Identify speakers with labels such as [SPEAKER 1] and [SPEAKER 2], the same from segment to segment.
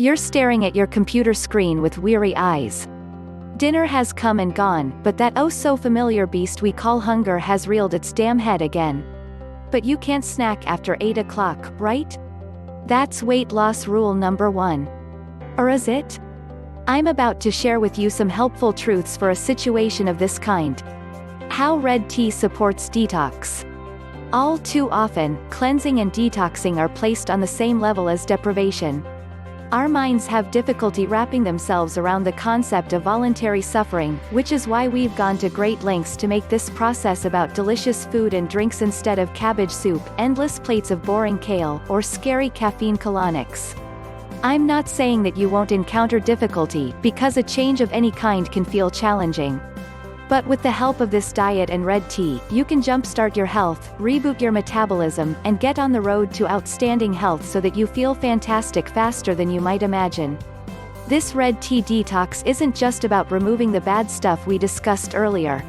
[SPEAKER 1] You're staring at your computer screen with weary eyes. Dinner has come and gone, but that oh-so-familiar beast we call hunger has reared its damn head again. But you can't snack after 8 o'clock, right? That's weight loss rule number 1. Or is it? I'm about to share with you some helpful truths for a situation of this kind. How red tea supports detox. All too often, cleansing and detoxing are placed on the same level as deprivation. Our minds have difficulty wrapping themselves around the concept of voluntary suffering, which is why we've gone to great lengths to make this process about delicious food and drinks instead of cabbage soup, endless plates of boring kale, or scary caffeine colonics. I'm not saying that you won't encounter difficulty, because a change of any kind can feel challenging. But with the help of this diet and red tea, you can jumpstart your health, reboot your metabolism, and get on the road to outstanding health so that you feel fantastic faster than you might imagine. This red tea detox isn't just about removing the bad stuff we discussed earlier.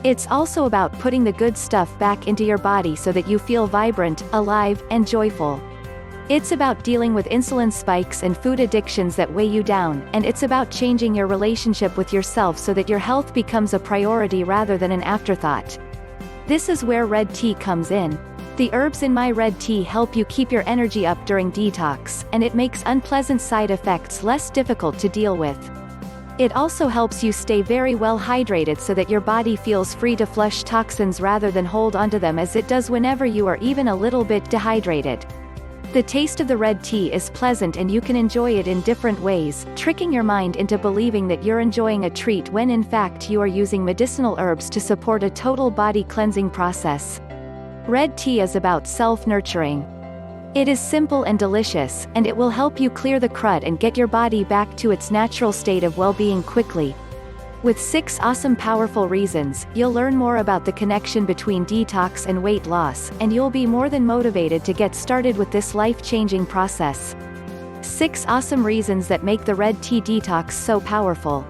[SPEAKER 1] It's also about putting the good stuff back into your body so that you feel vibrant, alive, and joyful. It's about dealing with insulin spikes and food addictions that weigh you down, and it's about changing your relationship with yourself so that your health becomes a priority rather than an afterthought. This is where red tea comes in. The herbs in my red tea help you keep your energy up during detox, and it makes unpleasant side effects less difficult to deal with. It also helps you stay very well hydrated so that your body feels free to flush toxins rather than hold onto them as it does whenever you are even a little bit dehydrated. The taste of the red tea is pleasant and you can enjoy it in different ways, tricking your mind into believing that you're enjoying a treat when in fact you are using medicinal herbs to support a total body cleansing process. Red tea is about self-nurturing. It is simple and delicious, and it will help you clear the crud and get your body back to its natural state of well-being quickly. With 6 awesome powerful reasons, you'll learn more about the connection between detox and weight loss, and you'll be more than motivated to get started with this life-changing process. 6 awesome reasons that make the red tea detox so powerful.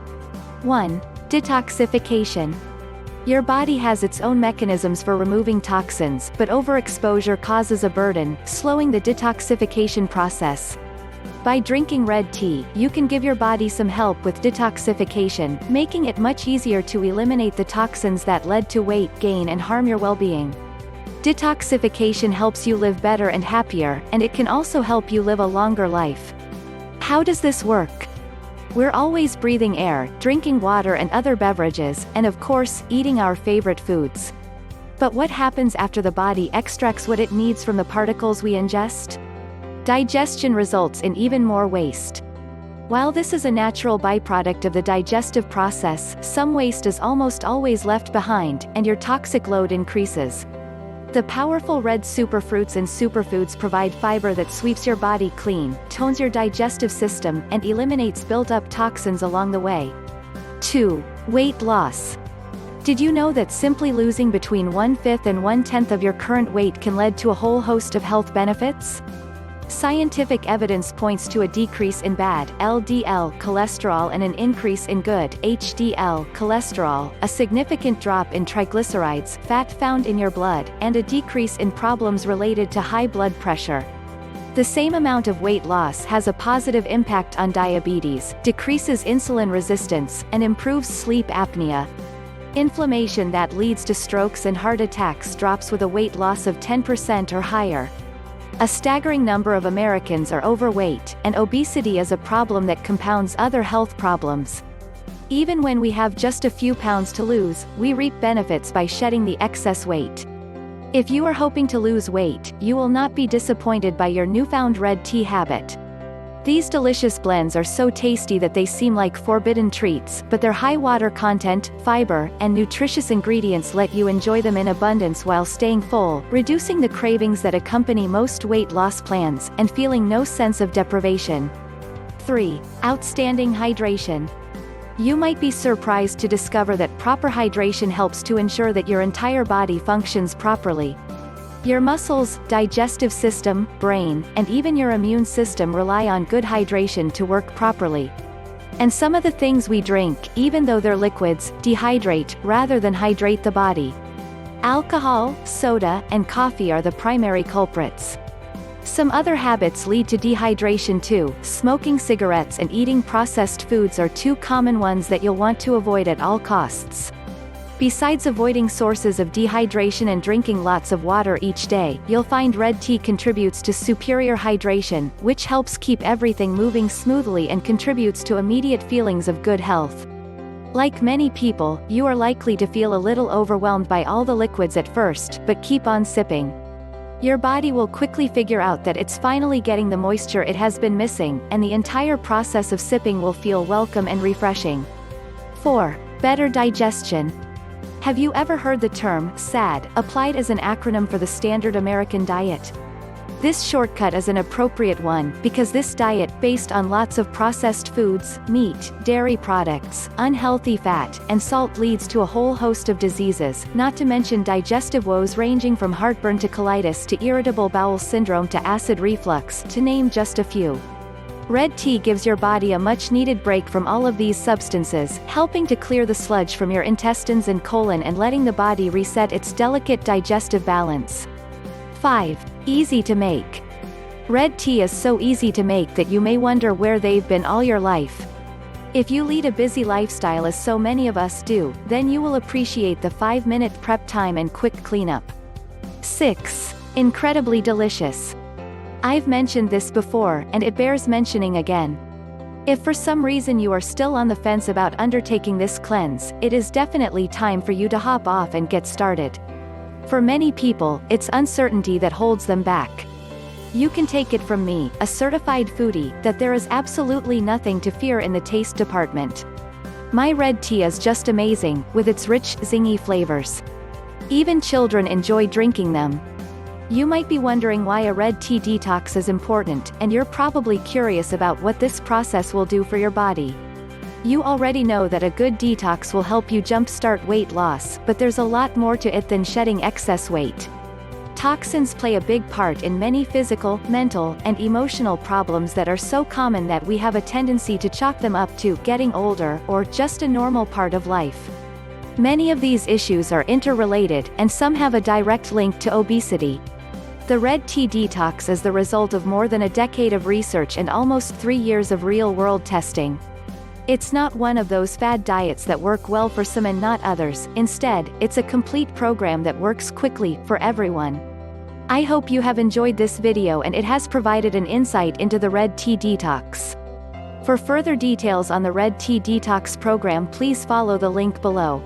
[SPEAKER 1] 1. Detoxification. Your body has its own mechanisms for removing toxins, but overexposure causes a burden, slowing the detoxification process. By drinking red tea, you can give your body some help with detoxification, making it much easier to eliminate the toxins that led to weight gain and harm your well-being. Detoxification helps you live better and happier, and it can also help you live a longer life. How does this work? We're always breathing air, drinking water and other beverages, and of course, eating our favorite foods. But what happens after the body extracts what it needs from the particles we ingest? Digestion results in even more waste. While this is a natural byproduct of the digestive process, some waste is almost always left behind, and your toxic load increases. The powerful red superfruits and superfoods provide fiber that sweeps your body clean, tones your digestive system, and eliminates built-up toxins along the way. 2. Weight loss. Did you know that simply losing between 1/5 and 1/10 of your current weight can lead to a whole host of health benefits? Scientific evidence points to a decrease in bad LDL cholesterol and an increase in good HDL cholesterol, a significant drop in triglycerides, fat found in your blood, and a decrease in problems related to high blood pressure. The same amount of weight loss has a positive impact on diabetes, decreases insulin resistance, and improves sleep apnea. Inflammation that leads to strokes and heart attacks drops with a weight loss of 10% or higher. A staggering number of Americans are overweight, and obesity is a problem that compounds other health problems. Even when we have just a few pounds to lose, we reap benefits by shedding the excess weight. If you are hoping to lose weight, you will not be disappointed by your newfound red tea habit. These delicious blends are so tasty that they seem like forbidden treats, but their high water content, fiber, and nutritious ingredients let you enjoy them in abundance while staying full, reducing the cravings that accompany most weight loss plans, and feeling no sense of deprivation. 3. Outstanding hydration. You might be surprised to discover that proper hydration helps to ensure that your entire body functions properly. Your muscles, digestive system, brain, and even your immune system rely on good hydration to work properly. And some of the things we drink, even though they're liquids, dehydrate, rather than hydrate the body. Alcohol, soda, and coffee are the primary culprits. Some other habits lead to dehydration too. Smoking cigarettes and eating processed foods are two common ones that you'll want to avoid at all costs. Besides avoiding sources of dehydration and drinking lots of water each day, you'll find red tea contributes to superior hydration, which helps keep everything moving smoothly and contributes to immediate feelings of good health. Like many people, you are likely to feel a little overwhelmed by all the liquids at first, but keep on sipping. Your body will quickly figure out that it's finally getting the moisture it has been missing, and the entire process of sipping will feel welcome and refreshing. 4. Better digestion. Have you ever heard the term SAD applied as an acronym for the standard American diet? This shortcut is an appropriate one because this diet, based on lots of processed foods, meat, dairy products, unhealthy fat, and salt, leads to a whole host of diseases, not to mention digestive woes ranging from heartburn to colitis to irritable bowel syndrome to acid reflux, to name just a few. Red tea gives your body a much-needed break from all of these substances, helping to clear the sludge from your intestines and colon and letting the body reset its delicate digestive balance. 5. Easy to make. Red tea is so easy to make that you may wonder where they've been all your life. If you lead a busy lifestyle as so many of us do, then you will appreciate the 5-minute prep time and quick cleanup. 6. Incredibly delicious. I've mentioned this before, and it bears mentioning again. If for some reason you are still on the fence about undertaking this cleanse, it is definitely time for you to hop off and get started. For many people, it's uncertainty that holds them back. You can take it from me, a certified foodie, that there is absolutely nothing to fear in the taste department. My red tea is just amazing, with its rich, zingy flavors. Even children enjoy drinking them. You might be wondering why a red tea detox is important, and you're probably curious about what this process will do for your body. You already know that a good detox will help you jumpstart weight loss, but there's a lot more to it than shedding excess weight. Toxins play a big part in many physical, mental, and emotional problems that are so common that we have a tendency to chalk them up to getting older or just a normal part of life. Many of these issues are interrelated, and some have a direct link to obesity. The red tea detox is the result of more than a decade of research and almost 3 years of real-world testing. It's not one of those fad diets that work well for some and not others. Instead, it's a complete program that works quickly, for everyone. I hope you have enjoyed this video and it has provided an insight into the red tea detox. For further details on the red tea detox program, please follow the link below.